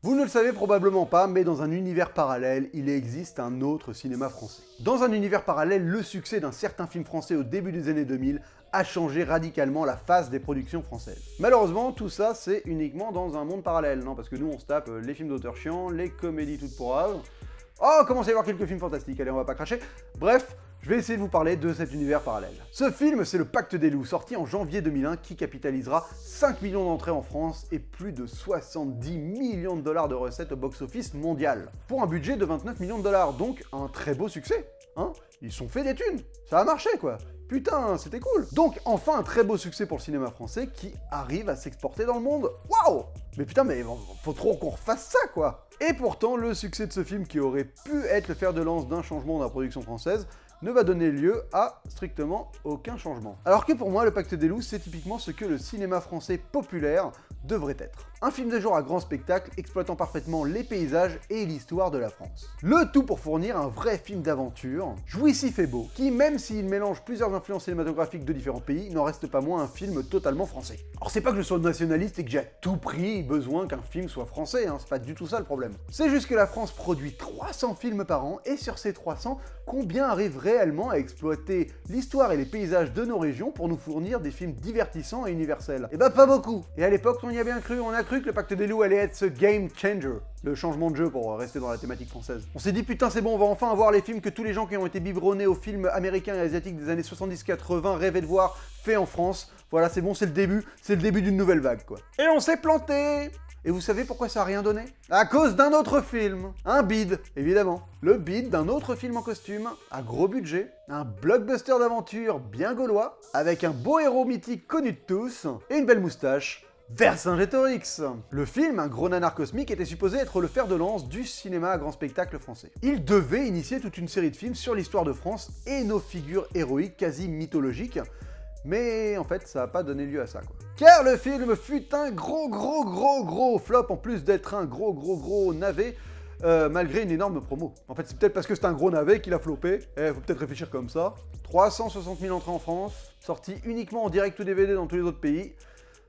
Vous ne le savez probablement pas, mais dans un univers parallèle, il existe un autre cinéma français. Dans un univers parallèle, le succès d'un certain film français au début des années 2000 a changé radicalement la face des productions françaises. Malheureusement, tout ça, c'est uniquement dans un monde parallèle, non? Parce que nous, on se tape les films d'auteurs chiants, les comédies toutes pourraves. Oh, commencez à voir quelques films fantastiques, allez, on va pas cracher. Bref, je vais essayer de vous parler de cet univers parallèle. Ce film, c'est Le Pacte des Loups, sorti en janvier 2001, qui capitalisera 5 millions d'entrées en France et plus de 70 millions de dollars de recettes au box-office mondial. Pour un budget de 29 millions de dollars, donc un très beau succès, hein? Ils se sont fait des thunes, ça a marché quoi. Putain, c'était cool. Donc enfin un très beau succès pour le cinéma français qui arrive à s'exporter dans le monde. Waouh! Mais putain, mais faut trop qu'on refasse ça quoi. Et pourtant, le succès de ce film qui aurait pu être le fer de lance d'un changement dans la production française ne va donner lieu à strictement aucun changement. Alors que pour moi, Le Pacte des Loups, c'est typiquement ce que le cinéma français populaire devrait être. Un film de genre à grand spectacle, exploitant parfaitement les paysages et l'histoire de la France. Le tout pour fournir un vrai film d'aventure, jouissif et beau, qui même s'il mélange plusieurs influences cinématographiques de différents pays, n'en reste pas moins un film totalement français. Alors c'est pas que je sois nationaliste et que j'ai à tout prix besoin qu'un film soit français, hein, c'est pas du tout ça le problème. C'est juste que la France produit 300 films par an, et sur ces 300, combien arrivent réellement à exploiter l'histoire et les paysages de nos régions pour nous fournir des films divertissants et universels? Eh bah pas beaucoup. Et à l'époque, on y a bien cru, on a cru que Le Pacte des Loups allait être ce game changer, le changement de jeu pour rester dans la thématique française. On s'est dit putain c'est bon, on va enfin avoir les films que tous les gens qui ont été biberonnés aux films américains et asiatiques des années 70-80 rêvaient de voir fait en France. Voilà, c'est bon, c'est le début d'une nouvelle vague quoi. Et on s'est planté. Et vous savez pourquoi ça a rien donné? À cause d'un autre film, un bide, évidemment. Le bide d'un autre film en costume, à gros budget, un blockbuster d'aventure bien gaulois, avec un beau héros mythique connu de tous, et une belle moustache, Vercingétorix. Le film, un gros nanar cosmique, était supposé être le fer de lance du cinéma à grand spectacle français. Il devait initier toute une série de films sur l'histoire de France et nos figures héroïques quasi mythologiques, mais en fait, ça n'a pas donné lieu à ça, quoi. Car le film fut un gros flop, en plus d'être un gros navet, malgré une énorme promo. En fait, c'est peut-être parce que c'est un gros navet qu'il a floppé, faut peut-être réfléchir comme ça. 360 000 entrées en France, sorti uniquement en direct ou DVD dans tous les autres pays.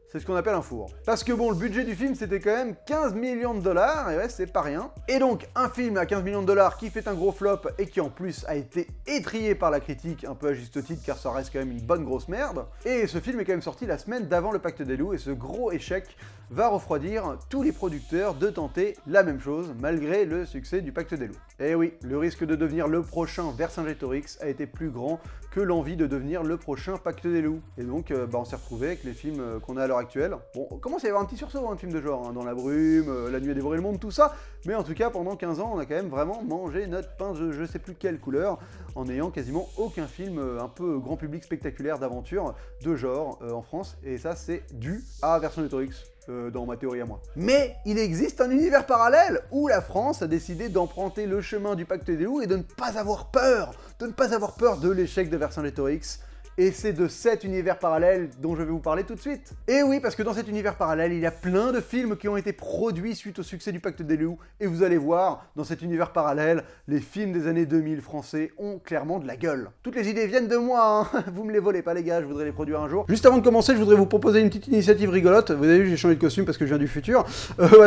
C'est ce qu'on appelle un four. Parce que bon, le budget du film, c'était quand même 15 millions de dollars, et ouais, c'est pas rien. Et donc, un film à 15 millions de dollars qui fait un gros flop, et qui en plus a été étrillé par la critique, un peu à juste titre, car ça reste quand même une bonne grosse merde. Et ce film est quand même sorti la semaine d'avant Le Pacte des Loups, et ce gros échec va refroidir tous les producteurs de tenter la même chose, malgré le succès du Pacte des Loups. Et oui, le risque de devenir le prochain Vercingétorix a été plus grand que l'envie de devenir le prochain Pacte des Loups. Et donc, on s'est retrouvé avec les films qu'on a à l'heure actuelle. Bon, on commence à y avoir un petit sursaut, un film de genre, hein, dans la brume, La nuit a dévoré le monde, tout ça, mais en tout cas, pendant 15 ans, on a quand même vraiment mangé notre pain de je sais plus quelle couleur, en n'ayant quasiment aucun film un peu grand public spectaculaire d'aventure de genre en France, et ça, c'est dû à Vercingétorix. Dans ma théorie à moi. Mais il existe un univers parallèle où la France a décidé d'emprunter le chemin du Pacte des Loups et de ne pas avoir peur de l'échec de Vercingétorix. Et c'est de cet univers parallèle dont je vais vous parler tout de suite. Et oui, parce que dans cet univers parallèle, il y a plein de films qui ont été produits suite au succès du Pacte des Loups, et vous allez voir, dans cet univers parallèle, les films des années 2000 français ont clairement de la gueule. Toutes les idées viennent de moi, hein. Vous me les volez pas les gars, je voudrais les produire un jour. Juste avant de commencer, je voudrais vous proposer une petite initiative rigolote. Vous avez vu, j'ai changé de costume parce que je viens du futur.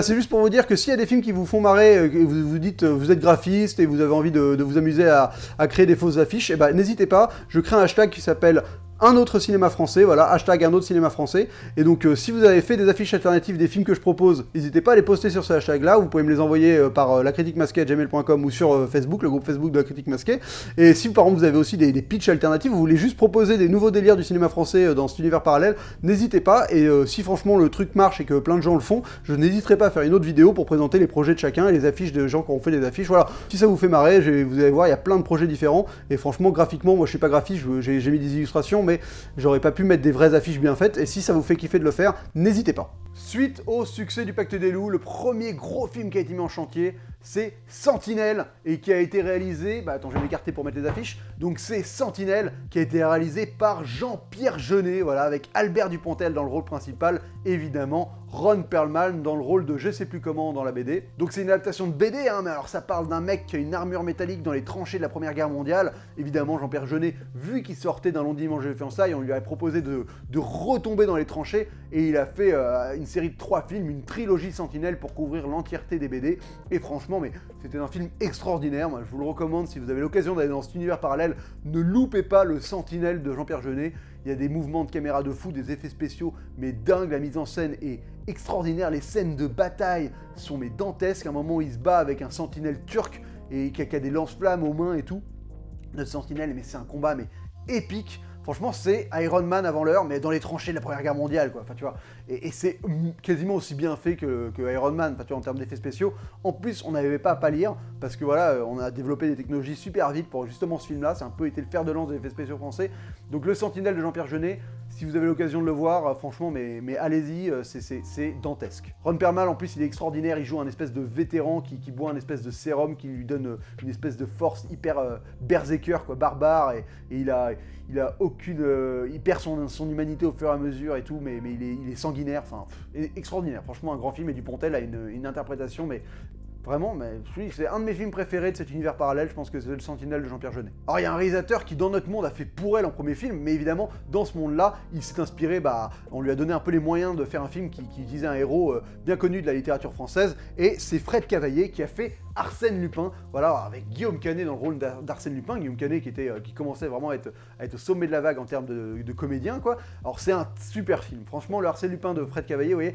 C'est juste pour vous dire que s'il y a des films qui vous font marrer, que vous vous dites, vous êtes graphiste et vous avez envie de vous amuser à créer des fausses affiches, et ben n'hésitez pas, je crée un hashtag qui s'appelle un autre cinéma français, voilà, hashtag un autre cinéma français. Et donc si vous avez fait des affiches alternatives des films que je propose, n'hésitez pas à les poster sur ce hashtag là, vous pouvez me les envoyer par lacritiquemasquée@gmail.com ou sur Facebook, le groupe Facebook de La Critique Masquée. Et si par exemple vous avez aussi des pitchs alternatifs, vous voulez juste proposer des nouveaux délires du cinéma français dans cet univers parallèle, n'hésitez pas, et si franchement le truc marche et que plein de gens le font, je n'hésiterai pas à faire une autre vidéo pour présenter les projets de chacun et les affiches de gens qui ont fait des affiches, voilà. Si ça vous fait marrer, vous allez voir, il y a plein de projets différents, et franchement graphiquement, moi je suis pas graphiste, j'ai mis des illustrations, mais j'aurais pas pu mettre des vraies affiches bien faites, et si ça vous fait kiffer de le faire, n'hésitez pas. Suite au succès du Pacte des Loups, le premier gros film qui a été mis en chantier, c'est Sentinelle, et qui a été réalisé, attends, je vais m'écarter pour mettre les affiches, donc c'est Sentinelle, qui a été réalisé par Jean-Pierre Jeunet, voilà, avec Albert Dupontel dans le rôle principal, évidemment, Ron Perlman dans le rôle de je sais plus comment dans la BD. Donc c'est une adaptation de BD, hein, mais alors ça parle d'un mec qui a une armure métallique dans les tranchées de la Première Guerre mondiale. Évidemment, Jean-Pierre Jeunet, vu qu'il sortait d'un long dimanche de fiançailles, on lui avait proposé de retomber dans les tranchées, et il a fait une série série de 3 films, une trilogie Sentinelle pour couvrir l'entièreté des BD. Et franchement, mais c'était un film extraordinaire. Moi, je vous le recommande si vous avez l'occasion d'aller dans cet univers parallèle. Ne loupez pas le Sentinelle de Jean-Pierre Jeunet. Il y a des mouvements de caméra de fou, des effets spéciaux, mais dingue. La mise en scène est extraordinaire. Les scènes de bataille sont mais dantesques. À un moment, il se bat avec un Sentinelle turc et qui a des lance-flammes aux mains et tout. Notre Sentinelle, mais c'est un combat mais épique. Franchement, c'est Iron Man avant l'heure, mais dans les tranchées de la Première Guerre mondiale, quoi. Enfin, tu vois, et c'est quasiment aussi bien fait que Iron Man, enfin, tu vois, en termes d'effets spéciaux. En plus, on n'avait pas à pâlir, parce que voilà, on a développé des technologies super vite pour justement ce film-là. C'est un peu été le fer de lance des effets spéciaux français. Donc, le Sentinelle de Jean-Pierre Jeunet, si vous avez l'occasion de le voir, franchement, mais allez-y, c'est dantesque. Ron Perlman, en plus, il est extraordinaire. Il joue un espèce de vétéran qui boit un espèce de sérum qui lui donne une espèce de force hyper berserker, quoi, barbare, et il a aucune... il perd son humanité au fur et à mesure et tout, mais il est sanguinaire, enfin, extraordinaire. Franchement, un grand film, et Dupontel a une interprétation, mais vraiment, mais oui, c'est un de mes films préférés de cet univers parallèle. Je pense que c'est le Sentinelle de Jean-Pierre Jeunet. Alors, il y a un réalisateur qui, dans notre monde, a fait pour elle en premier film, mais évidemment, dans ce monde-là, il s'est inspiré, on lui a donné un peu les moyens de faire un film qui utilisait un héros bien connu de la littérature française, et c'est Fred Cavaillé qui a fait Arsène Lupin, voilà, avec Guillaume Canet dans le rôle d'Arsène Lupin. Guillaume Canet qui commençait vraiment à être au sommet de la vague en termes de comédien, quoi. Alors c'est un super film, franchement, le Arsène Lupin de Fred Cavaillé, vous voyez,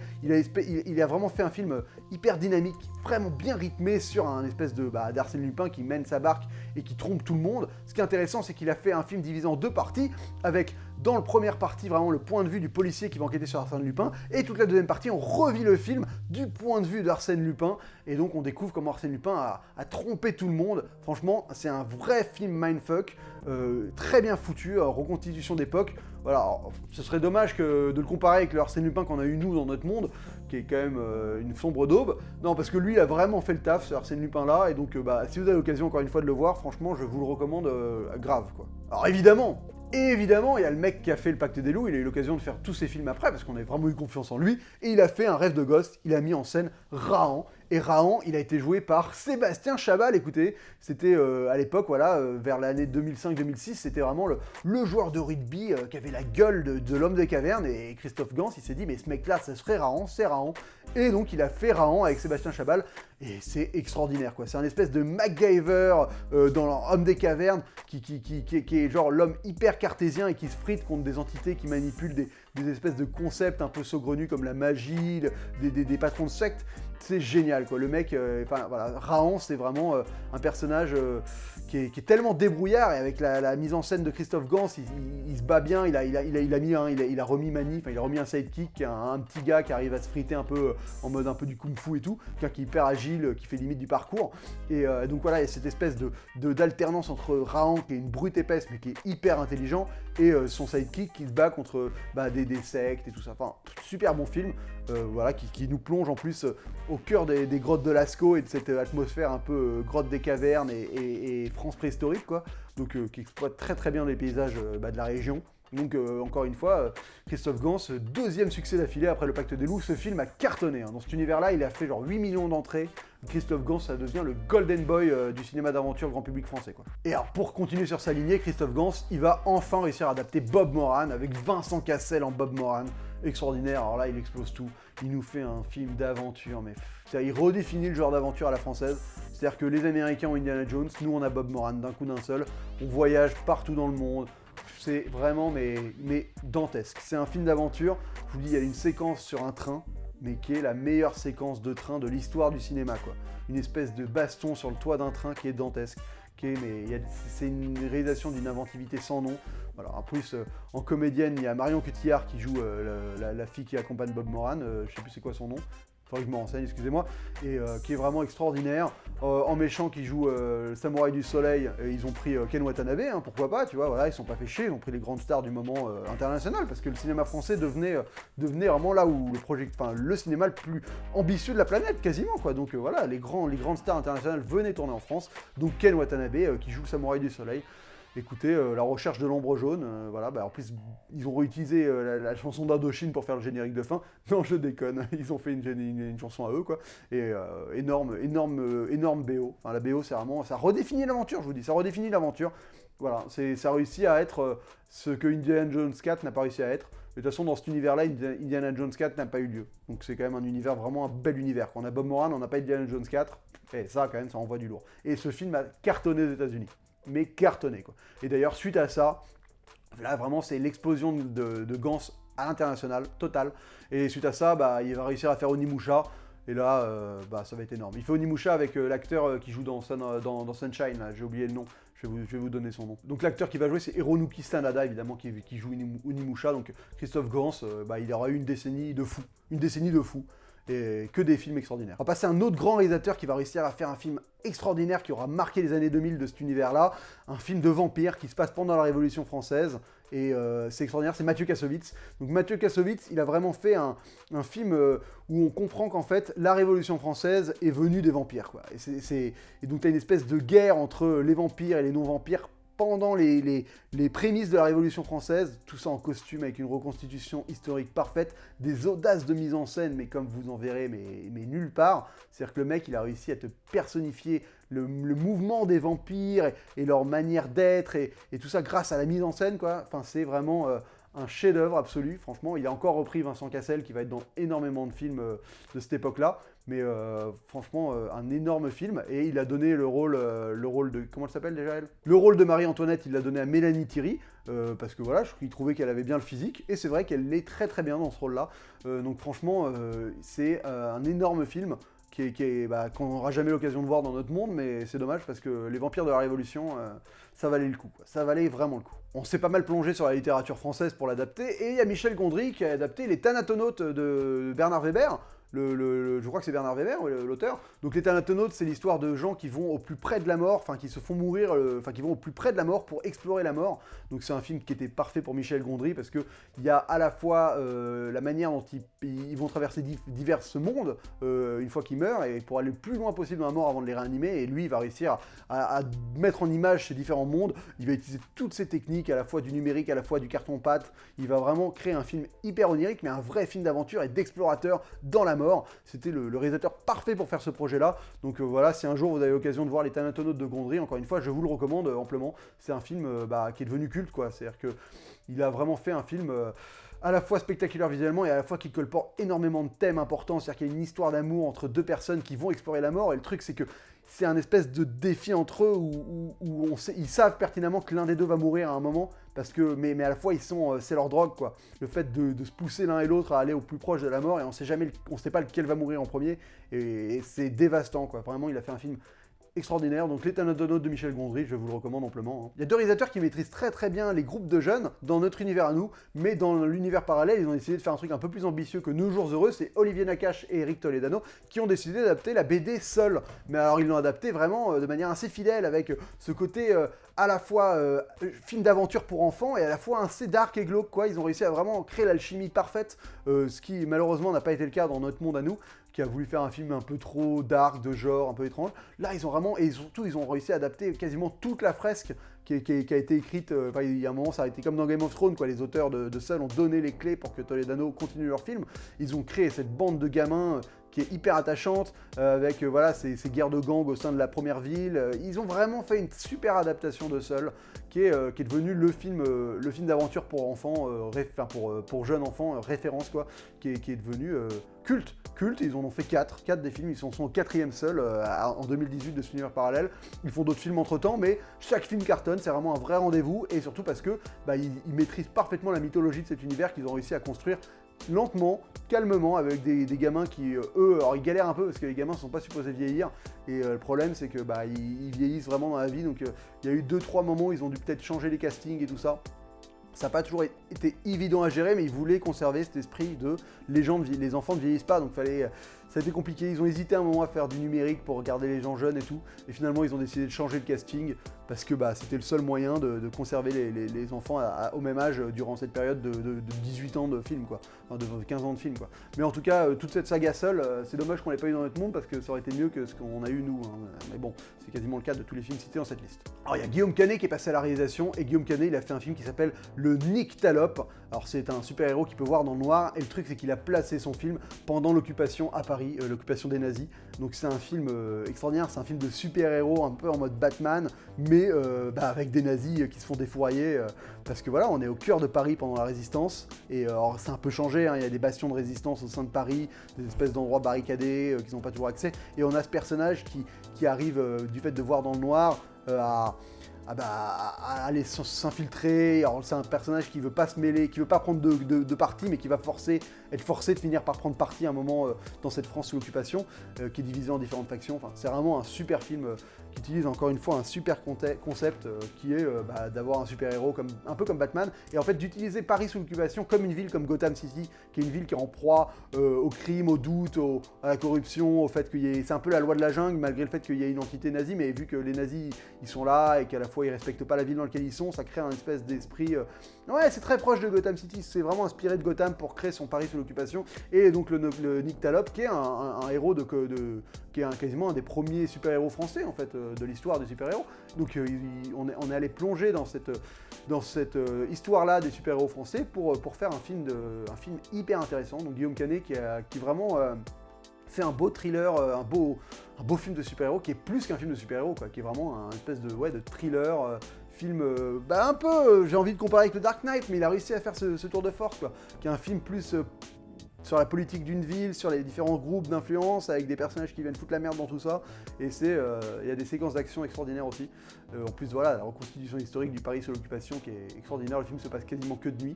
il a vraiment fait un film hyper dynamique, vraiment bien rythmé sur un espèce d'Arsène Lupin qui mène sa barque et qui trompe tout le monde. Ce qui est intéressant, c'est qu'il a fait un film divisé en 2 parties, avec dans la première partie vraiment le point de vue du policier qui va enquêter sur Arsène Lupin, et toute la deuxième partie on revit le film du point de vue d'Arsène Lupin, et donc on découvre comment Arsène Lupin a trompé tout le monde. Franchement, c'est un vrai film mindfuck, très bien foutu, reconstitution d'époque. Voilà, alors, ce serait dommage de le comparer avec le Arsène Lupin qu'on a eu nous dans notre monde, qui est quand même une sombre daube. Non, parce que lui, il a vraiment fait le taf, ce Arsène Lupin-là, et donc si vous avez l'occasion encore une fois de le voir, franchement, je vous le recommande grave, quoi. Alors évidemment, il y a le mec qui a fait le Pacte des loups, il a eu l'occasion de faire tous ses films après, parce qu'on avait vraiment eu confiance en lui, et il a fait un rêve de gosse, il a mis en scène Rahan, et Rahan, il a été joué par Sébastien Chabal. Écoutez, c'était à l'époque, voilà, vers l'année 2005-2006, c'était vraiment le joueur de rugby qui avait la gueule de l'homme des cavernes, et Christophe Gans, il s'est dit, mais ce mec-là, ça serait Rahan, c'est Rahan, et donc il a fait Rahan avec Sébastien Chabal, et c'est extraordinaire, quoi. C'est un espèce de MacGyver dans l'homme des cavernes, qui est genre l'homme hyper cartésien et qui se frite contre des entités qui manipulent des espèces de concepts un peu saugrenus comme la magie, des patrons de sectes. C'est génial, quoi. Le mec, voilà, Rahan, c'est vraiment un personnage qui est tellement débrouillard, et avec la mise en scène de Christophe Gans, il se bat bien. Il a remis Mani, il a remis un sidekick, un petit gars qui arrive à se friter un peu en mode un peu du kung-fu et tout, qui est hyper agile, qui fait limite du parcours. Et donc voilà, il y a cette espèce d'alternance entre Rahan, qui est une brute épaisse mais qui est hyper intelligent, et son sidekick qui se bat contre des sectes et tout ça. Enfin, super bon film, voilà, qui nous plonge en plus au cœur des grottes de Lascaux et de cette atmosphère un peu grotte des cavernes et France préhistorique, quoi. Donc qui exploite très très bien les paysages de la région. Donc encore une fois, Christophe Gans, deuxième succès d'affilée après le Pacte des loups. Ce film a cartonné, hein. Dans cet univers-là, il a fait genre 8 millions d'entrées. Christophe Gans, ça devient le golden boy du cinéma d'aventure grand public français, quoi. Et alors, pour continuer sur sa lignée, Christophe Gans, il va enfin réussir à adapter Bob Moran avec Vincent Cassel en Bob Moran. Extraordinaire, alors là, il explose tout. Il nous fait un film d'aventure, mais il redéfinit le genre d'aventure à la française. C'est-à-dire que les Américains ont Indiana Jones, nous on a Bob Moran d'un coup d'un seul. On voyage partout dans le monde. C'est vraiment mais dantesque. C'est un film d'aventure. Je vous dis, il y a une séquence sur un train, mais qui est la meilleure séquence de train de l'histoire du cinéma, quoi. Une espèce de baston sur le toit d'un train qui est dantesque. C'est une réalisation d'une inventivité sans nom. Voilà, en plus, en comédienne, il y a Marion Cotillard qui joue la fille qui accompagne Bob Moran. Je sais plus c'est quoi son nom. Faudrait que je me renseigne, excusez-moi, et qui est vraiment extraordinaire. En méchant qui joue le Samouraï du Soleil, ils ont pris Ken Watanabe, hein, pourquoi pas, tu vois, voilà, ils sont pas fait chier, ils ont pris les grandes stars du moment international, parce que le cinéma français devenait vraiment là où le cinéma le plus ambitieux de la planète, quasiment, quoi. Donc voilà, les grandes stars internationales venaient tourner en France, donc Ken Watanabe qui joue le Samouraï du Soleil. Écoutez, la recherche de l'ombre jaune, voilà, en plus ils ont réutilisé la chanson d'Indochine pour faire le générique de fin. Non, je déconne, ils ont fait une chanson à eux, quoi. Et énorme BO. Enfin, la BO, c'est vraiment, ça redéfinit l'aventure, je vous dis, ça redéfinit l'aventure. Voilà, ça réussit à être ce que Indiana Jones 4 n'a pas réussi à être. Et de toute façon, dans cet univers-là, Indiana Jones 4 n'a pas eu lieu. Donc c'est quand même un univers, vraiment un bel univers. Quand on a Bob Moran, on n'a pas Indiana Jones 4. Et ça, quand même, ça envoie du lourd. Et ce film a cartonné aux États-Unis. Mais cartonné, quoi. Et d'ailleurs, suite à ça, là, vraiment, c'est l'explosion de Gans à l'international, total. Et suite à ça, bah, il va réussir à faire Onimusha. Et là, ça va être énorme. Il fait Onimusha avec l'acteur qui joue dans Sunshine, j'ai oublié le nom. Je vais vous donner son nom. Donc l'acteur qui va jouer, c'est Hironuki Sanada, évidemment, qui joue Onimusha. Donc Christophe Gans, il aura eu une décennie de fou. Une décennie de fou. Et que des films extraordinaires. On va passer à un autre grand réalisateur qui va réussir à faire un film extraordinaire qui aura marqué les années 2000 de cet univers-là. Un film de vampire qui se passe pendant la Révolution française. Et c'est extraordinaire, c'est Mathieu Kassovitz. Donc Mathieu Kassovitz, il a vraiment fait un film où on comprend qu'en fait, la Révolution française est venue des vampires, quoi. Et donc tu as une espèce de guerre entre les vampires et les non-vampires pendant les prémices de la Révolution française, tout ça en costume avec une reconstitution historique parfaite, des audaces de mise en scène, mais comme vous en verrez, mais nulle part. C'est-à-dire que le mec, il a réussi à te personnifier le mouvement des vampires et leur manière d'être et tout ça grâce à la mise en scène, quoi. Enfin, c'est vraiment un chef-d'œuvre absolu, franchement. Il a encore repris Vincent Cassel, qui va être dans énormément de films de cette époque-là. Mais franchement, un énorme film. Et il a donné le rôle de... Comment elle s'appelle déjà, elle? Le rôle de Marie-Antoinette, il l'a donné à Mélanie Thierry. Parce que voilà, il trouvait qu'elle avait bien le physique. Et c'est vrai qu'elle l'est très très bien dans ce rôle-là. Donc franchement, c'est un énorme film qu'on n'aura jamais l'occasion de voir dans notre monde, mais c'est dommage parce que les vampires de la Révolution, ça valait le coup, quoi. Ça valait vraiment le coup. On s'est pas mal plongé sur la littérature française pour l'adapter, et il y a Michel Gondry qui a adapté Les Thanatonautes de Bernard Weber. Je crois que c'est Bernard Weber, l'auteur. Donc les Thanatonautes, c'est l'histoire de gens qui vont au plus près de la mort, enfin qui se font mourir, qui vont au plus près de la mort pour explorer la mort. Donc c'est un film qui était parfait pour Michel Gondry parce que il y a à la fois la manière dont ils vont traverser divers mondes une fois qu'ils meurent et pour aller le plus loin possible dans la mort avant de les réanimer. Et lui, il va réussir à mettre en image ces différents mondes. Il va utiliser toutes ces techniques, à la fois du numérique, à la fois du carton-pâte. Il va vraiment créer un film hyper onirique, mais un vrai film d'aventure et d'explorateur dans la mort. C'était le réalisateur parfait pour faire ce projet-là. Donc voilà, si un jour vous avez l'occasion de voir Les Thanatonautes de Gondry, encore une fois, je vous le recommande amplement. C'est un film qui est devenu culte, quoi. C'est-à-dire qu'il a vraiment fait un film à la fois spectaculaire visuellement et à la fois qui colporte énormément de thèmes importants. C'est-à-dire qu'il y a une histoire d'amour entre deux personnes qui vont explorer la mort. Et le truc, c'est que c'est un espèce de défi entre eux où ils savent pertinemment que l'un des deux va mourir à un moment, mais à la fois c'est leur drogue, quoi. Le fait de se pousser l'un et l'autre à aller au plus proche de la mort et on sait pas lequel va mourir en premier et c'est dévastant, quoi. Vraiment, il a fait un film extraordinaire. Donc Les Thanatonautes de Michel Gondry, je vous le recommande amplement. Il y a deux réalisateurs qui maîtrisent très très bien les groupes de jeunes dans notre univers à nous, mais dans l'univers parallèle, ils ont décidé de faire un truc un peu plus ambitieux que Nos Jours Heureux. C'est Olivier Nakache et Eric Toledano qui ont décidé d'adapter la BD Seul. Mais alors ils l'ont adapté vraiment de manière assez fidèle avec ce côté à la fois film d'aventure pour enfants et à la fois assez dark et glauque, quoi. Ils ont réussi à vraiment créer l'alchimie parfaite, ce qui malheureusement n'a pas été le cas dans notre monde à nous, qui a voulu faire un film un peu trop dark, de genre, un peu étrange. Là, ils ont vraiment, et surtout, ils ont réussi à adapter quasiment toute la fresque qui a été écrite. Il y a un moment, ça a été comme dans Game of Thrones, quoi. Les auteurs de Seul ont donné les clés pour que Toledano continue leur film. Ils ont créé cette bande de gamins qui est hyper attachante, avec ces guerres de gangs au sein de la première ville. Ils ont vraiment fait une super adaptation de Seul, qui est devenu le film d'aventure pour enfants, pour jeunes enfants, référence, quoi, qui est devenu culte. Ils en ont fait 4 des films, ils sont au 4e Seul en 2018 de cet univers parallèle. Ils font d'autres films entre temps, mais chaque film cartonne, c'est vraiment un vrai rendez-vous, et surtout parce que ils maîtrisent parfaitement la mythologie de cet univers qu'ils ont réussi à construire lentement, calmement, avec des gamins qui, eux, alors ils galèrent un peu parce que les gamins ne sont pas supposés vieillir, et le problème c'est que ils vieillissent vraiment dans la vie, donc il y a eu 2-3 moments où ils ont dû peut-être changer les castings et tout ça. Ça n'a pas toujours été évident à gérer, mais ils voulaient conserver cet esprit de les enfants ne vieillissent pas, donc ça a été compliqué. Ils ont hésité un moment à faire du numérique pour regarder les gens jeunes et tout, et finalement ils ont décidé de changer le casting parce que c'était le seul moyen de conserver les enfants au même âge durant cette période de 18 ans de film, quoi. Enfin, de 15 ans de film, quoi. Mais en tout cas, toute cette saga Seul, c'est dommage qu'on l'ait pas eu dans notre monde parce que ça aurait été mieux que ce qu'on a eu nous, hein. Mais bon, c'est quasiment le cas de tous les films cités dans cette liste. Alors il y a Guillaume Canet qui est passé à la réalisation, et Guillaume Canet, il a fait un film qui s'appelle Le Nyctalope. Alors c'est un super-héros qui peut voir dans le noir, et le truc c'est qu'il a placé son film pendant l'occupation à Paris Paris, l'occupation des nazis. Donc c'est un film extraordinaire, c'est un film de super-héros un peu en mode Batman, mais avec des nazis qui se font défourailler, parce que voilà, on est au cœur de Paris pendant la Résistance, et alors c'est un peu changé, hein, il y a des bastions de résistance au sein de Paris, des espèces d'endroits barricadés qui n'ont pas toujours accès, et on a ce personnage qui arrive du fait de voir dans le noir à aller s'infiltrer. Alors c'est un personnage qui veut pas se mêler, qui veut pas prendre de parti, mais qui va être forcé de finir par prendre parti à un moment dans cette France sous occupation, qui est divisée en différentes factions. Enfin, c'est vraiment un super film qui utilise encore une fois un super concept qui est d'avoir un super-héros un peu comme Batman, et en fait d'utiliser Paris sous occupation comme une ville comme Gotham City, qui est une ville qui est en proie au crime, au doute, à la corruption, au fait c'est un peu la loi de la jungle, malgré le fait qu'il y ait une entité nazie, mais vu que les nazis ils sont là et qu'à la fois ils respectent pas la ville dans laquelle ils sont, ça crée un espèce d'esprit... Ouais, c'est très proche de Gotham City, c'est vraiment inspiré de Gotham pour créer son Paris sous l'occupation, et donc le Nick Talop, qui est un héros qui est quasiment un des premiers super-héros français, en fait, de l'histoire des super-héros. Donc on est allé plonger dans cette histoire-là des super-héros français pour faire un film hyper intéressant. Donc Guillaume Canet qui vraiment... fait un beau thriller, un beau film de super-héros qui est plus qu'un film de super-héros, quoi, qui est vraiment un espèce de thriller, film un peu, j'ai envie de comparer avec le Dark Knight, mais il a réussi à faire ce tour de force, quoi, qui est un film plus sur la politique d'une ville, sur les différents groupes d'influence, avec des personnages qui viennent foutre la merde dans tout ça, et il y a des séquences d'action extraordinaires aussi. En plus, voilà, la reconstitution historique du Paris sous l'occupation qui est extraordinaire, le film se passe quasiment que de nuit.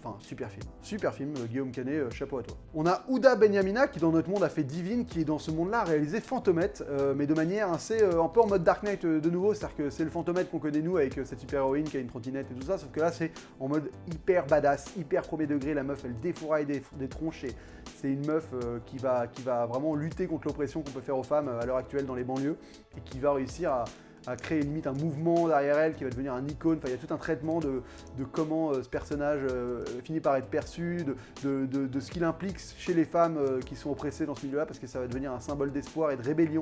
Enfin, super film, Guillaume Canet, chapeau à toi. On a Houda Benyamina qui dans notre monde a fait Divine, qui dans ce monde-là a réalisé Fantomette, mais de manière assez, un peu en mode Dark Knight de nouveau, c'est-à-dire que c'est le Fantomette qu'on connaît nous avec cette super-héroïne qui a une trottinette et tout ça, sauf que là c'est en mode hyper badass, hyper premier degré, la meuf elle défouraille des tronches, et c'est une meuf qui va vraiment lutter contre l'oppression qu'on peut faire aux femmes à l'heure actuelle dans les banlieues, et qui va réussir à créer limite un mouvement derrière elle qui va devenir un icône. Enfin, il y a tout un traitement de comment ce personnage finit par être perçu, de ce qu'il implique chez les femmes qui sont oppressées dans ce milieu-là, parce que ça va devenir un symbole d'espoir et de rébellion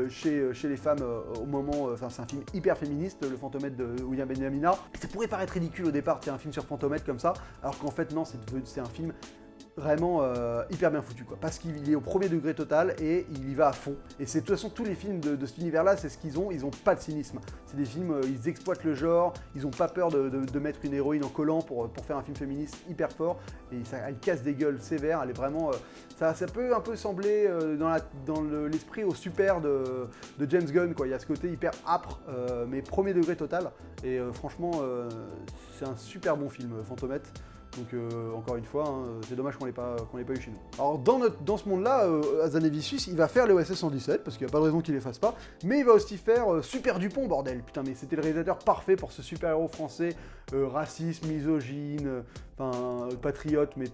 chez les femmes au moment... Enfin, c'est un film hyper féministe, le Fantomette de William Benyamina. Et ça pourrait paraître ridicule au départ, un film sur Fantomette comme ça, alors qu'en fait, non, c'est un film vraiment hyper bien foutu, quoi, parce qu'il est au premier degré total et il y va à fond. Et c'est de toute façon tous les films de cet univers-là, c'est ce qu'ils ont pas de cynisme. C'est des films, ils exploitent le genre, ils ont pas peur de mettre une héroïne en collant pour faire un film féministe hyper fort, et elle casse des gueules sévères, elle est vraiment... ça peut un peu sembler dans l'esprit au super de James Gunn, quoi. Il y a ce côté hyper âpre, mais premier degré total, et franchement, c'est un super bon film, Fantomette. Donc encore une fois, hein, c'est dommage qu'on l'ait pas eu chez nous. Alors dans ce monde-là, Hazanavicius, il va faire les OSS 117, parce qu'il n'y a pas de raison qu'il les fasse pas, mais il va aussi faire Super Dupont, bordel. Putain, mais c'était le réalisateur parfait pour ce super-héros français, raciste, misogyne, patriote, mais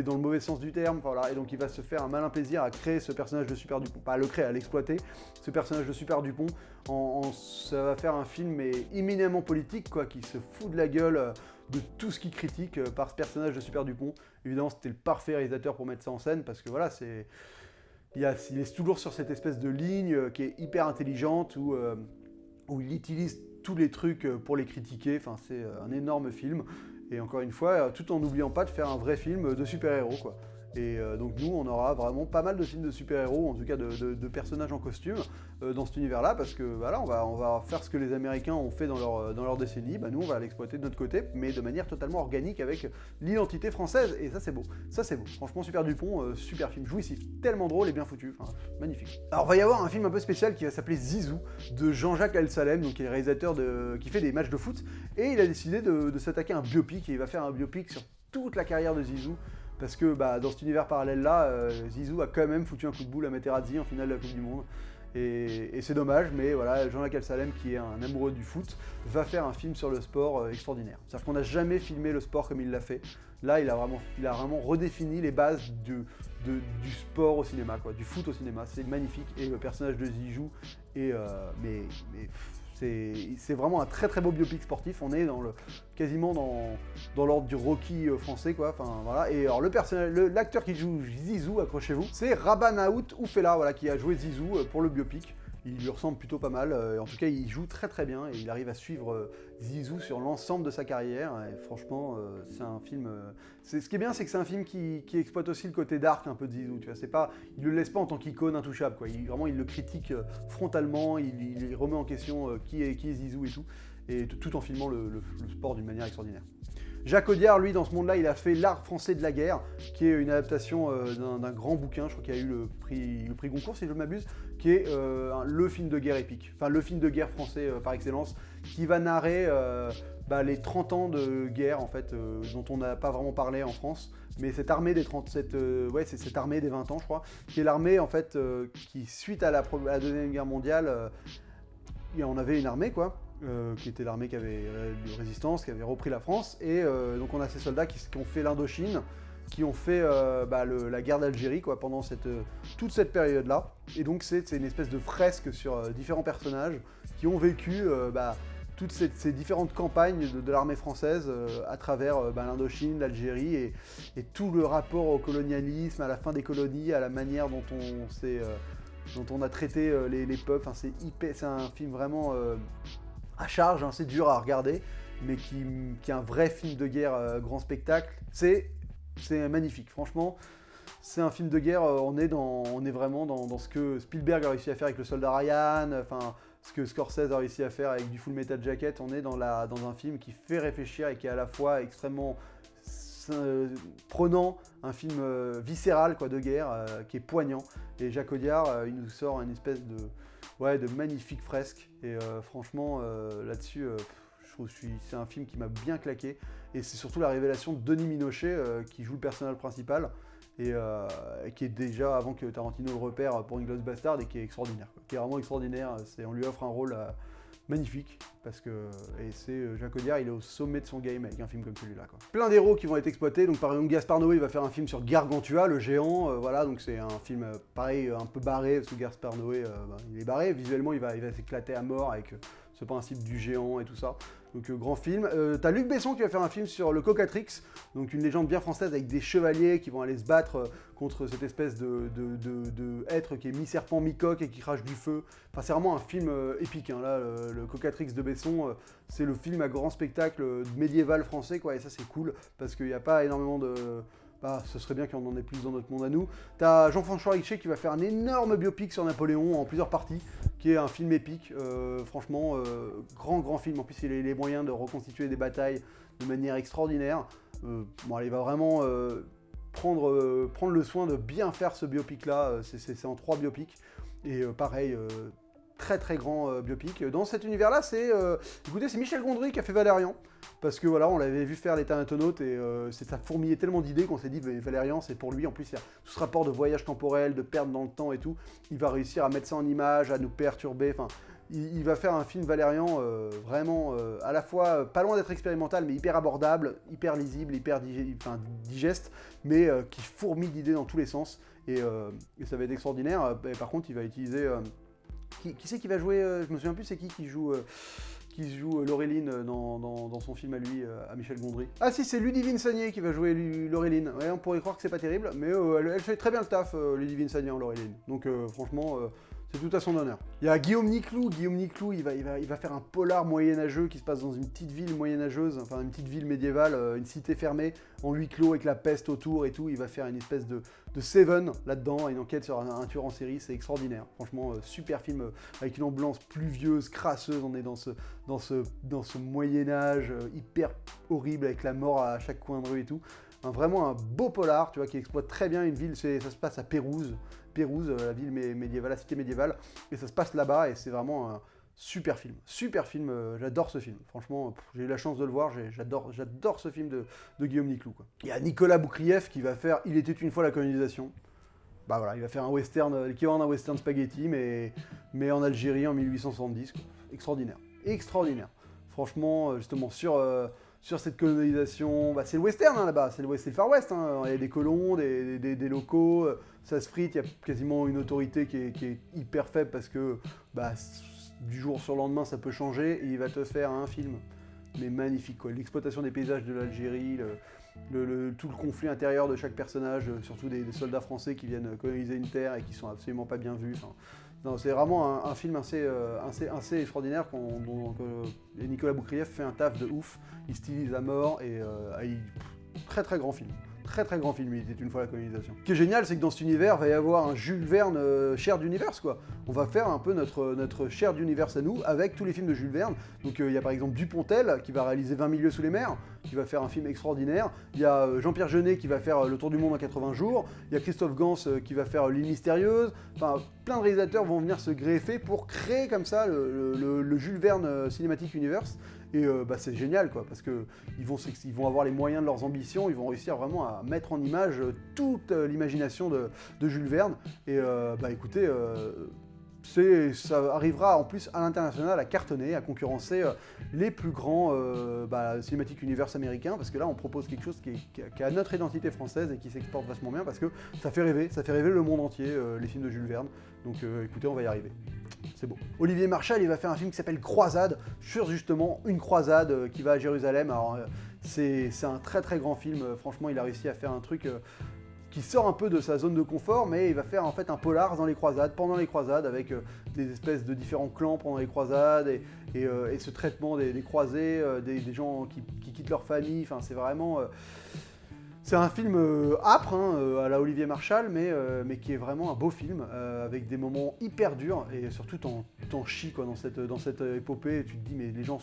dans le mauvais sens du terme. Voilà. Et donc il va se faire un malin plaisir à créer ce personnage de Super Dupont. Pas à le créer, à l'exploiter, ce personnage de Super Dupont. Ça va faire un film mais éminemment politique, quoi, qui se fout de la gueule de tout ce qu'il critique par ce personnage de Super Dupont. Évidemment, c'était le parfait réalisateur pour mettre ça en scène, parce que voilà, il est toujours sur cette espèce de ligne qui est hyper intelligente, où il utilise tous les trucs pour les critiquer. Enfin, c'est un énorme film, et encore une fois, tout en n'oubliant pas de faire un vrai film de super-héros, quoi. Et donc nous, on aura vraiment pas mal de films de super-héros, en tout cas de personnages en costume, dans cet univers-là, parce que voilà, on va faire ce que les Américains ont fait dans leur décennie. Nous, on va l'exploiter de notre côté, mais de manière totalement organique, avec l'identité française, et ça c'est beau. Ça c'est beau. Franchement, Super Dupont, super film, jouissif, tellement drôle et bien foutu, enfin, magnifique. Alors, il va y avoir un film un peu spécial qui va s'appeler Zizou, de Jean-Jacques El-Salem, donc qui est réalisateur qui fait des matchs de foot, et il a décidé de s'attaquer à un biopic, et il va faire un biopic sur toute la carrière de Zizou. Parce que dans cet univers parallèle-là, Zizou a quand même foutu un coup de boule à Materazzi en finale de la Coupe du Monde. Et c'est dommage, mais voilà, Jean-Jacques El-Salem, qui est un amoureux du foot, va faire un film sur le sport extraordinaire. C'est-à-dire qu'on n'a jamais filmé le sport comme il l'a fait. Là, il a vraiment redéfini les bases du sport au cinéma, quoi, du foot au cinéma. C'est magnifique, et le personnage de Zizou est... c'est vraiment un très très beau biopic sportif. On est quasiment dans l'ordre du Rocky français, quoi. Enfin voilà. Et alors l'acteur qui joue Zizou, accrochez-vous, c'est Rabanaout Oufella, voilà, qui a joué Zizou pour le biopic, il lui ressemble plutôt pas mal. En tout cas, il joue très très bien et il arrive à suivre Zizou sur l'ensemble de sa carrière. Et franchement, c'est un film. Ce qui est bien, c'est que c'est un film qui exploite aussi le côté dark un peu de Zizou. Tu vois, c'est pas, il le laisse pas en tant qu'icône intouchable, quoi. Vraiment, il le critique frontalement. Il remet en question qui est Zizou et tout, et tout en filmant le sport d'une manière extraordinaire. Jacques Audiard, lui, dans ce monde-là, il a fait L'Art français de la guerre, qui est une adaptation d'un grand bouquin, je crois qu'il a eu le prix Goncourt, si je ne m'abuse, qui est le film de guerre épique, enfin le film de guerre français par excellence, qui va narrer les 30 ans de guerre, en fait, dont on n'a pas vraiment parlé en France, mais cette armée des 37, c'est cette armée des 20 ans, je crois, qui est l'armée, en fait, qui, suite à la Deuxième Guerre mondiale, on avait une armée, quoi, qui était l'armée qui avait de résistance, qui avait repris la France, et donc on a ces soldats qui ont fait l'Indochine, qui ont fait la guerre d'Algérie, quoi, pendant toute cette période-là. Et donc c'est une espèce de fresque sur différents personnages qui ont vécu toutes ces différentes campagnes de l'armée française à travers l'Indochine, l'Algérie, et tout le rapport au colonialisme, à la fin des colonies, à la manière dont on a traité les peuples. Enfin, c'est un film vraiment à charge, hein, c'est dur à regarder, mais qui est un vrai film de guerre grand spectacle. C'est magnifique, franchement. C'est un film de guerre, on est vraiment dans ce que Spielberg a réussi à faire avec Le Soldat Ryan, enfin, ce que Scorsese a réussi à faire avec du Full Metal Jacket. On est dans un film qui fait réfléchir et qui est à la fois extrêmement prenant, un film viscéral, quoi, de guerre, qui est poignant. Et Jacques Audiard, il nous sort une espèce de magnifique fresque. Et franchement, là-dessus, je trouve que c'est un film qui m'a bien claqué. Et c'est surtout la révélation de Denis Minochet, qui joue le personnage principal, et qui est déjà, avant que Tarantino le repère pour Inglourious Basterds, et qui est extraordinaire, quoi. Qui est vraiment extraordinaire. On lui offre un rôle magnifique, Jacques Audiard, il est au sommet de son game avec un film comme celui-là, quoi. Plein d'héros qui vont être exploités. Donc par exemple, Gaspard Noé, il va faire un film sur Gargantua, le géant, voilà, donc c'est un film pareil, un peu barré, parce que Gaspard Noé, il est barré, visuellement il va s'éclater à mort avec ce principe du géant et tout ça. Donc grand film. T'as Luc Besson qui va faire un film sur le Cocatrix, donc une légende bien française avec des chevaliers qui vont aller se battre contre cette espèce de être qui est mi-serpent, mi-coq et qui crache du feu. Enfin, c'est vraiment un film épique, hein. Là, le Cocatrix de Besson, c'est le film à grand spectacle médiéval français, quoi, et ça c'est cool, parce qu'il n'y a pas énormément de... ce serait bien qu'il y en ait plus dans notre monde à nous. T'as Jean-François Richer qui va faire un énorme biopic sur Napoléon en plusieurs parties, qui est un film épique, franchement, grand film. En plus, il a les moyens de reconstituer des batailles de manière extraordinaire. Il va vraiment prendre le soin de bien faire ce biopic-là. C'est en 3 biopics, et pareil, très grand biopic. Dans cet univers-là, écoutez, c'est Michel Gondry qui a fait Valérian, parce que voilà, on l'avait vu faire Les Thanatonautes, et ça fourmillait tellement d'idées qu'on s'est dit, Valérian, c'est pour lui. En plus, il y a tout ce rapport de voyage temporel, de perte dans le temps et tout. Il va réussir à mettre ça en image, à nous perturber. Enfin, il va faire un film Valérian vraiment à la fois pas loin d'être expérimental, mais hyper abordable, hyper lisible, hyper digeste, mais qui fourmille d'idées dans tous les sens. Et ça va être extraordinaire. Et par contre, il va utiliser... Qui c'est qui va jouer je me souviens plus, c'est qui joue Laureline dans son film à lui, à Michel Gondry. Ah si, c'est Ludivine Sagnier qui va jouer Laureline. Ouais, on pourrait croire que c'est pas terrible, mais elle fait très bien le taf, Ludivine Sagnier en Laureline. Donc franchement, c'est tout à son honneur. Il y a Guillaume Niclou. Guillaume Niclou, il va faire un polar moyenâgeux qui se passe dans une petite ville moyenâgeuse, enfin une petite ville médiévale, une cité fermée, en huis clos avec la peste autour et tout. Il va faire une espèce de Seven là-dedans, une enquête sur un tueur en série. C'est extraordinaire. Franchement, super film avec une ambiance pluvieuse, crasseuse. On est dans ce Moyen-Âge hyper horrible avec la mort à chaque coin de rue et tout. Vraiment un beau polar, tu vois, qui exploite très bien une ville. Ça se passe à Pérouse, la ville médiévale, la cité médiévale, et ça se passe là-bas, et c'est vraiment un super film, j'adore ce film, franchement, j'ai eu la chance de le voir, j'adore ce film de Guillaume Niclou, quoi. Il y a Nicolas Boukrieff qui va faire Il était une fois la colonisation. Bah voilà, il va faire un western, l'équivalent d'un western spaghetti, mais en Algérie en 1870, quoi. Extraordinaire. Franchement, justement, sur cette colonisation, c'est le western, hein, là-bas, c'est le Far West, hein. Il y a des colons, des locaux, ça se frite, il y a quasiment une autorité qui est hyper faible parce que du jour sur le lendemain ça peut changer, et il va te faire un film, mais magnifique, quoi. L'exploitation des paysages de l'Algérie, tout le conflit intérieur de chaque personnage, surtout des soldats français qui viennent coloniser une terre et qui sont absolument pas bien vus. Enfin, Non, c'est vraiment un film assez extraordinaire et Nicolas Boukrieff fait un taf de ouf, il stylise à mort et très très grand film. Très très grand film, il était une fois la colonisation. Ce qui est génial, c'est que dans cet univers, il va y avoir un Jules Verne shared universe, quoi. On va faire un peu notre shared universe à nous, avec tous les films de Jules Verne. Donc il y a par exemple Dupontel, qui va réaliser 20 milieux sous les mers, qui va faire un film extraordinaire. Il y a Jean-Pierre Jeunet, qui va faire Le Tour du monde en 80 jours. Il y a Christophe Gans, qui va faire L'île mystérieuse. Enfin, plein de réalisateurs vont venir se greffer pour créer comme ça le Jules Verne Cinematic Universe. Et c'est génial, quoi, parce qu'ils vont avoir les moyens de leurs ambitions, ils vont réussir vraiment à mettre en image toute l'imagination de Jules Verne. Et écoutez, ça arrivera en plus à l'international à cartonner, à concurrencer les plus grands Cinematic Universe américains, parce que là on propose quelque chose qui a notre identité française et qui s'exporte vachement bien, parce que ça fait rêver le monde entier, les films de Jules Verne. Donc écoutez, on va y arriver. C'est beau. Olivier Marchal, il va faire un film qui s'appelle Croisade, sur justement une croisade qui va à Jérusalem. Alors c'est un très très grand film, franchement il a réussi à faire un truc qui sort un peu de sa zone de confort, mais il va faire en fait un polar dans les croisades, pendant les croisades, avec des espèces de différents clans pendant les croisades, et ce traitement des croisés, des gens qui quittent leur famille, enfin c'est vraiment... c'est un film âpre, à la Olivier Marchal, mais qui est vraiment un beau film, avec des moments hyper durs, et surtout t'en chies quoi, dans cette épopée, et tu te dis mais les gens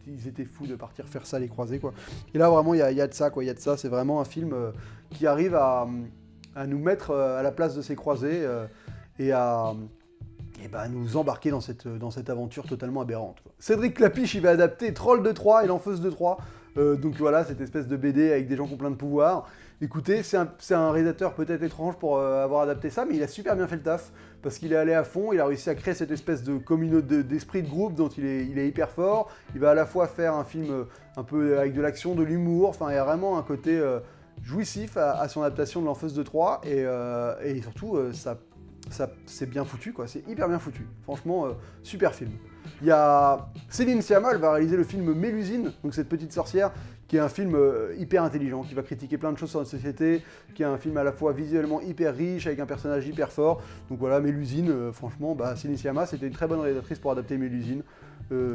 ils étaient fous de partir faire ça, les croisés, quoi. Et là vraiment il y a de ça, quoi, il y a de ça, c'est vraiment un film qui arrive à nous mettre à la place de ces croisés, et à nous embarquer dans cette aventure totalement aberrante, quoi. Cédric Clapiche, il va adapter Troll de Troie et l'Enfeuse de Troie. Donc voilà, cette espèce de BD avec des gens qui ont plein de pouvoirs. Écoutez, c'est un réalisateur peut-être étrange pour avoir adapté ça, mais il a super bien fait le taf, parce qu'il est allé à fond, il a réussi à créer cette espèce de communauté d'esprit de groupe dont il est hyper fort. Il va à la fois faire un film un peu avec de l'action, de l'humour, enfin il y a vraiment un côté jouissif à son adaptation de l'Enfeuse de Troie, et surtout c'est bien foutu, quoi, c'est hyper bien foutu. Franchement, super film. Il y a Céline Sciamma, elle va réaliser le film Mélusine, donc cette petite sorcière, qui est un film hyper intelligent, qui va critiquer plein de choses sur la société, qui est un film à la fois visuellement hyper riche, avec un personnage hyper fort. Donc voilà, Mélusine, franchement, Céline Sciamma, c'était une très bonne réalisatrice pour adapter Mélusine.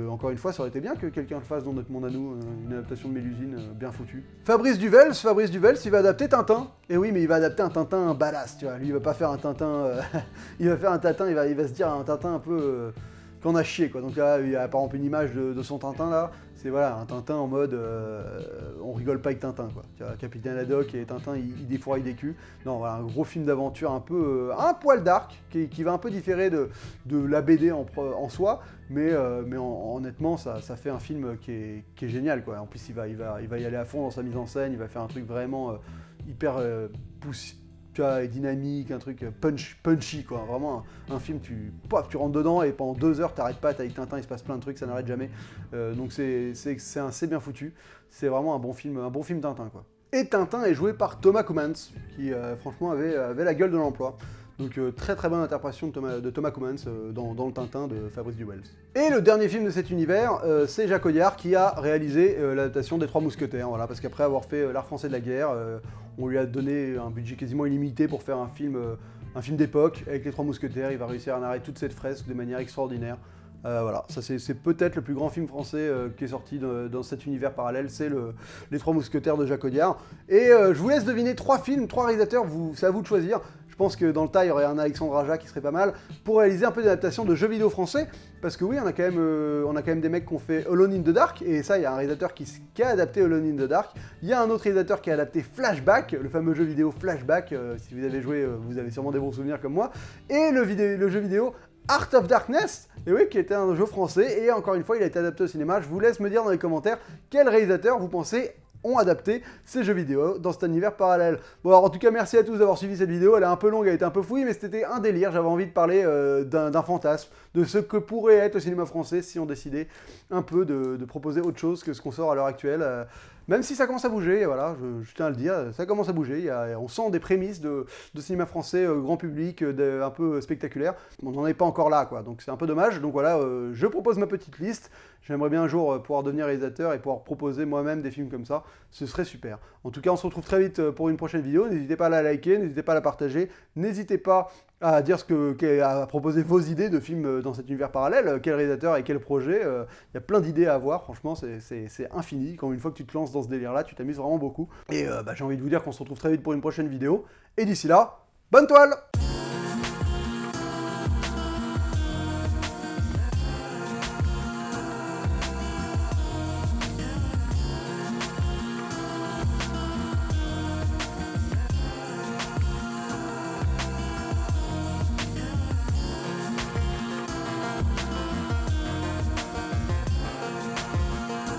Encore une fois, ça aurait été bien que quelqu'un le fasse dans notre monde à nous, une adaptation de Mélusine bien foutue. Fabrice Duvels, il va adapter Tintin. Et oui, mais il va adapter un Tintin badass, tu vois. Lui, il va pas faire un Tintin... il va faire un Tintin, il va se dire un Tintin un peu... qu'on a chié, quoi. Donc là, il y a par exemple une image de son Tintin, là. C'est voilà, un Tintin en mode... on rigole pas avec Tintin, quoi. Tu vois, Capitaine Haddock et Tintin, il défouraille des culs. Non, voilà, un gros film d'aventure un peu... un poil dark, qui va un peu différer de la BD en soi, mais honnêtement, ça fait un film qui est génial, quoi. En plus, il va y aller à fond dans sa mise en scène, il va faire un truc vraiment hyper poussé, dynamique, un truc punchy, quoi. Vraiment un film, tu rentres dedans et pendant 2 heures t'arrêtes pas, avec Tintin il se passe plein de trucs, ça n'arrête jamais. Donc c'est bien foutu. C'est vraiment un bon film Tintin, quoi. Et Tintin est joué par Thomas Coumans, qui franchement avait la gueule de l'emploi. Donc très très bonne interprétation de Thomas Coumans dans le Tintin de Fabrice Duvels. Et le dernier film de cet univers, c'est Jacques Audiard qui a réalisé l'adaptation des Trois Mousquetaires, voilà, parce qu'après avoir fait l'art français de la guerre, on lui a donné un budget quasiment illimité pour faire un film d'époque avec les Trois Mousquetaires. Il va réussir à narrer toute cette fresque de manière extraordinaire. Voilà, ça c'est peut-être le plus grand film français qui est sorti dans cet univers parallèle, c'est Les Trois Mousquetaires de Jacques Audiard. Et je vous laisse deviner 3 films, 3 réalisateurs, c'est à vous de choisir. Je pense que dans le tas, il y aurait un Alexandre Aja qui serait pas mal, pour réaliser un peu d'adaptation de jeux vidéo français, parce que oui, on a quand même des mecs qui ont fait Alone in the Dark, et ça, il y a un réalisateur qui a adapté Alone in the Dark. Il y a un autre réalisateur qui a adapté Flashback, le fameux jeu vidéo Flashback, si vous avez joué, vous avez sûrement des bons souvenirs comme moi, et le jeu vidéo Art of Darkness, et oui, qui était un jeu français, et encore une fois, il a été adapté au cinéma. Je vous laisse me dire dans les commentaires quel réalisateur vous pensez ont adapté ces jeux vidéo dans cet univers parallèle. Bon, alors en tout cas, merci à tous d'avoir suivi cette vidéo. Elle est un peu longue, elle était un peu fouille, mais c'était un délire. J'avais envie de parler d'un fantasme, de ce que pourrait être le cinéma français si on décidait un peu de proposer autre chose que ce qu'on sort à l'heure actuelle. Même si ça commence à bouger, voilà, je tiens à le dire, ça commence à bouger. On sent des prémices de cinéma français grand public, un peu spectaculaire. On n'en est pas encore là, quoi. Donc c'est un peu dommage. Donc voilà, je propose ma petite liste. J'aimerais bien un jour pouvoir devenir réalisateur et pouvoir proposer moi-même des films comme ça. Ce serait super. En tout cas, on se retrouve très vite pour une prochaine vidéo. N'hésitez pas à la liker, n'hésitez pas à la partager. N'hésitez pas à dire à proposer vos idées de films dans cet univers parallèle, quel réalisateur et quel projet. Il y a plein d'idées à avoir, franchement, c'est infini. Quand une fois que tu te lances dans ce délire-là, tu t'amuses vraiment beaucoup. Et j'ai envie de vous dire qu'on se retrouve très vite pour une prochaine vidéo. Et d'ici là, bonne toile!